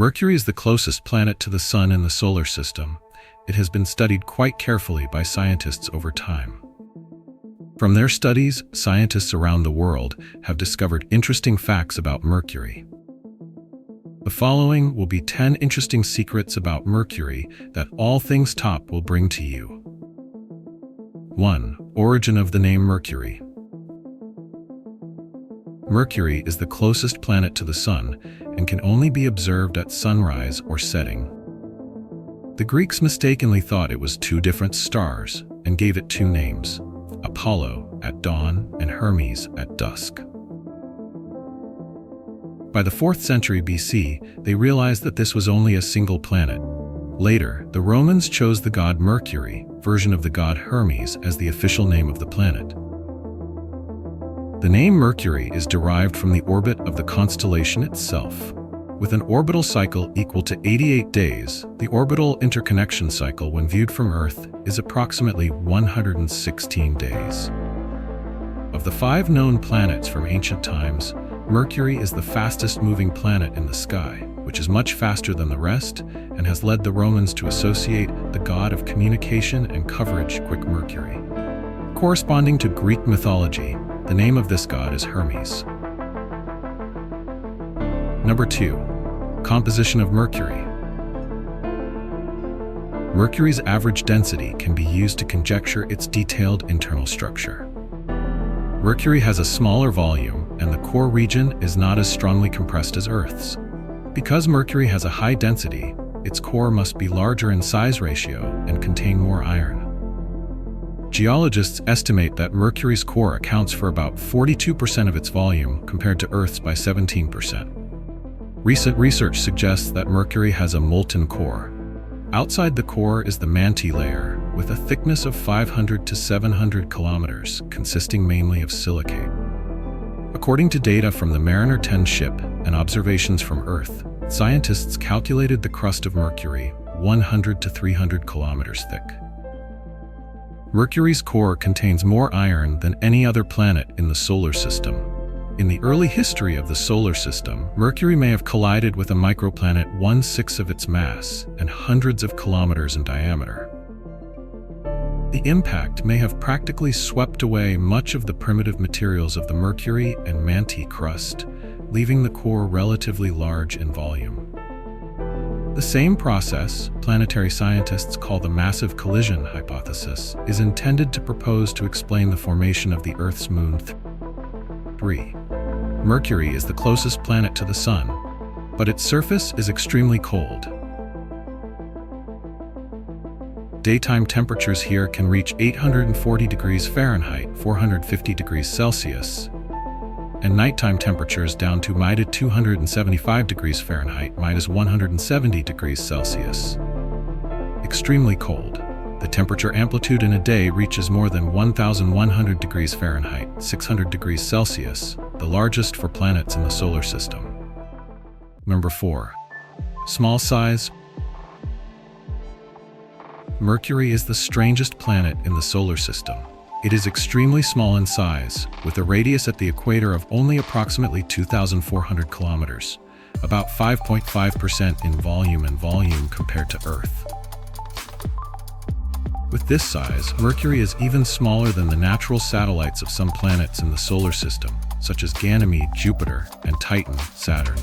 Mercury is the closest planet to the Sun in the solar system. It has been studied quite carefully by scientists over time. From their studies, scientists around the world have discovered interesting facts about Mercury. The following will be 10 interesting secrets about Mercury that AllThingsTop will bring to you. 1. Origin of the name Mercury. Mercury is the closest planet to the Sun and can only be observed at sunrise or setting. The Greeks mistakenly thought it was two different stars and gave it two names: Apollo at dawn and Hermes at dusk. By the 4th century BC, they realized that this was only a single planet. Later, the Romans chose the god Mercury, version of the god Hermes, as the official name of the planet. The name Mercury is derived from the orbit of the constellation itself. With an orbital cycle equal to 88 days, the orbital interconnection cycle when viewed from Earth is approximately 116 days. Of the 5 known planets from ancient times, Mercury is the fastest moving planet in the sky, which is much faster than the rest and has led the Romans to associate the god of communication and coverage, Quick Mercury. Corresponding to Greek mythology, the name of this god is Hermes. Number 2. Composition of Mercury. Mercury's average density can be used to conjecture its detailed internal structure. Mercury has a smaller volume, and the core region is not as strongly compressed as Earth's. Because Mercury has a high density, its core must be larger in size ratio and contain more iron. Geologists estimate that Mercury's core accounts for about 42% of its volume compared to Earth's by 17%. Recent research suggests that Mercury has a molten core. Outside the core is the mantle layer, with a thickness of 500 to 700 kilometers, consisting mainly of silicate. According to data from the Mariner 10 ship and observations from Earth, scientists calculated the crust of Mercury 100 to 300 kilometers thick. Mercury's core contains more iron than any other planet in the solar system. In the early history of the solar system, Mercury may have collided with a microplanet 1/6 of its mass and hundreds of kilometers in diameter. The impact may have practically swept away much of the primitive materials of the Mercury and mantle crust, leaving the core relatively large in volume. The same process, planetary scientists call the massive collision hypothesis, is intended to propose to explain the formation of the Earth's moon. 3. Mercury is the closest planet to the Sun, but its surface is extremely cold. Daytime temperatures here can reach 840 degrees Fahrenheit, 450 degrees Celsius, and nighttime temperatures down to -275 degrees Fahrenheit, -170 degrees Celsius. Extremely cold. The temperature amplitude in a day reaches more than 1,100 degrees Fahrenheit, 600 degrees Celsius, the largest for planets in the solar system. Number 4. Small size. Mercury is the strangest planet in the solar system. It is extremely small in size, with a radius at the equator of only approximately 2,400 kilometers, about 5.5% in volume compared to Earth. With this size, Mercury is even smaller than the natural satellites of some planets in the solar system, such as Ganymede, Jupiter, and Titan, Saturn.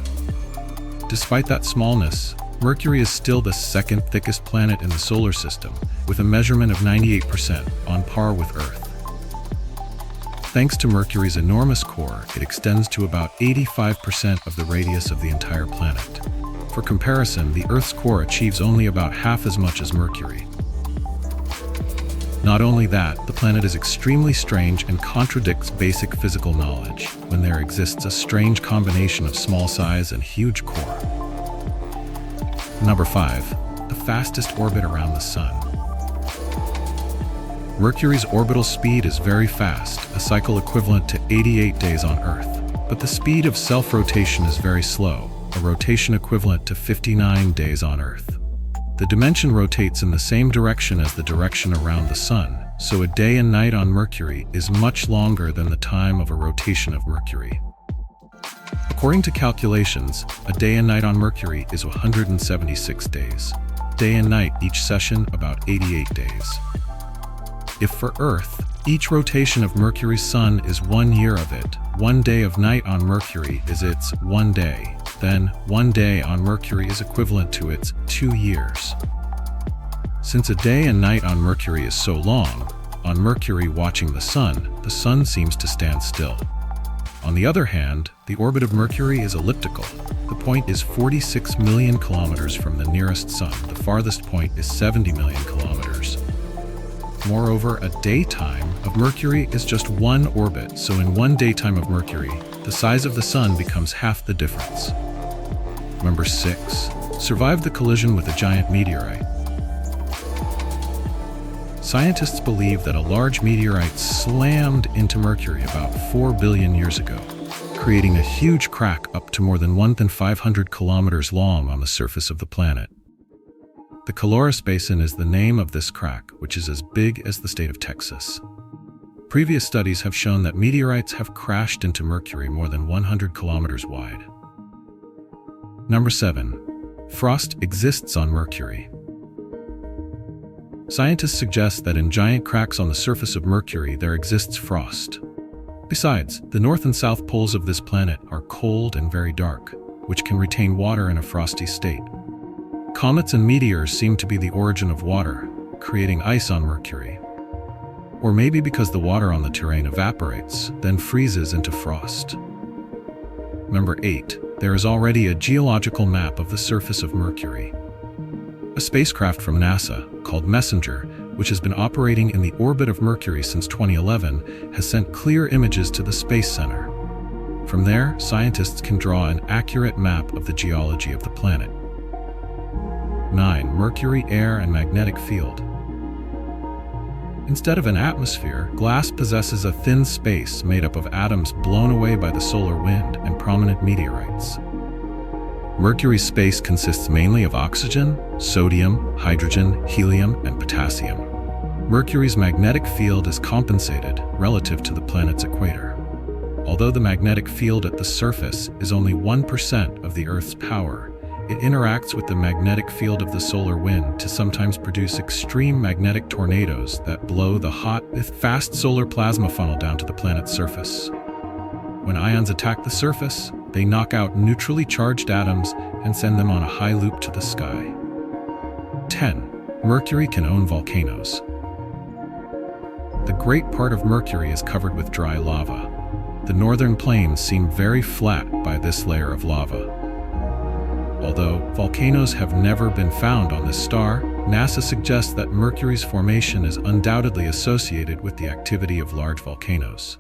Despite that smallness, Mercury is still the second thickest planet in the solar system, with a measurement of 98%, on par with Earth. Thanks to Mercury's enormous core, it extends to about 85% of the radius of the entire planet. For comparison, the Earth's core achieves only about half as much as Mercury. Not only that, the planet is extremely strange and contradicts basic physical knowledge when there exists a strange combination of small size and huge core. Number 5. The fastest orbit around the Sun. Mercury's orbital speed is very fast, a cycle equivalent to 88 days on Earth. But the speed of self-rotation is very slow, a rotation equivalent to 59 days on Earth. The dimension rotates in the same direction as the direction around the Sun, so a day and night on Mercury is much longer than the time of a rotation of Mercury. According to calculations, a day and night on Mercury is 176 days. Day and night each session about 88 days. If for Earth, each rotation of Mercury's sun is 1 year of it, 1 day of night on Mercury is its 1 day, then 1 day on Mercury is equivalent to its 2 years. Since a day and night on Mercury is so long, on Mercury watching the sun seems to stand still. On the other hand, the orbit of Mercury is elliptical. The point is 46 million kilometers from the nearest sun. The farthest point is 70 million kilometers. Moreover, a daytime of Mercury is just one orbit, so in one daytime of Mercury, the size of the sun becomes half the difference. Number 6. Survived the collision with a giant meteorite. Scientists believe that a large meteorite slammed into Mercury about 4 billion years ago, creating a huge crack up to more than 1,500 kilometers long on the surface of the planet. The Caloris Basin is the name of this crack, which is as big as the state of Texas. Previous studies have shown that meteorites have crashed into Mercury more than 100 kilometers wide. Number 7. Frost exists on Mercury. Scientists suggest that in giant cracks on the surface of Mercury there exists frost. Besides, the north and south poles of this planet are cold and very dark, which can retain water in a frosty state. Comets and meteors seem to be the origin of water, creating ice on Mercury. Or maybe because the water on the terrain evaporates, then freezes into frost. Number 8. There is already a geological map of the surface of Mercury. A spacecraft from NASA, called Messenger, which has been operating in the orbit of Mercury since 2011, has sent clear images to the Space Center. From there, scientists can draw an accurate map of the geology of the planet. 9. Mercury, air, and magnetic field. Instead of an atmosphere, glass possesses a thin space made up of atoms blown away by the solar wind and prominent meteorites. Mercury's space consists mainly of oxygen, sodium, hydrogen, helium, and potassium. Mercury's magnetic field is compensated relative to the planet's equator. Although the magnetic field at the surface is only 1% of the Earth's power, it interacts with the magnetic field of the solar wind to sometimes produce extreme magnetic tornadoes that blow the hot, fast solar plasma funnel down to the planet's surface. When ions attack the surface, they knock out neutrally charged atoms and send them on a high loop to the sky. 10. Mercury can own volcanoes. The great part of Mercury is covered with dry lava. The northern plains seem very flat by this layer of lava. Although volcanoes have never been found on this star, NASA suggests that Mercury's formation is undoubtedly associated with the activity of large volcanoes.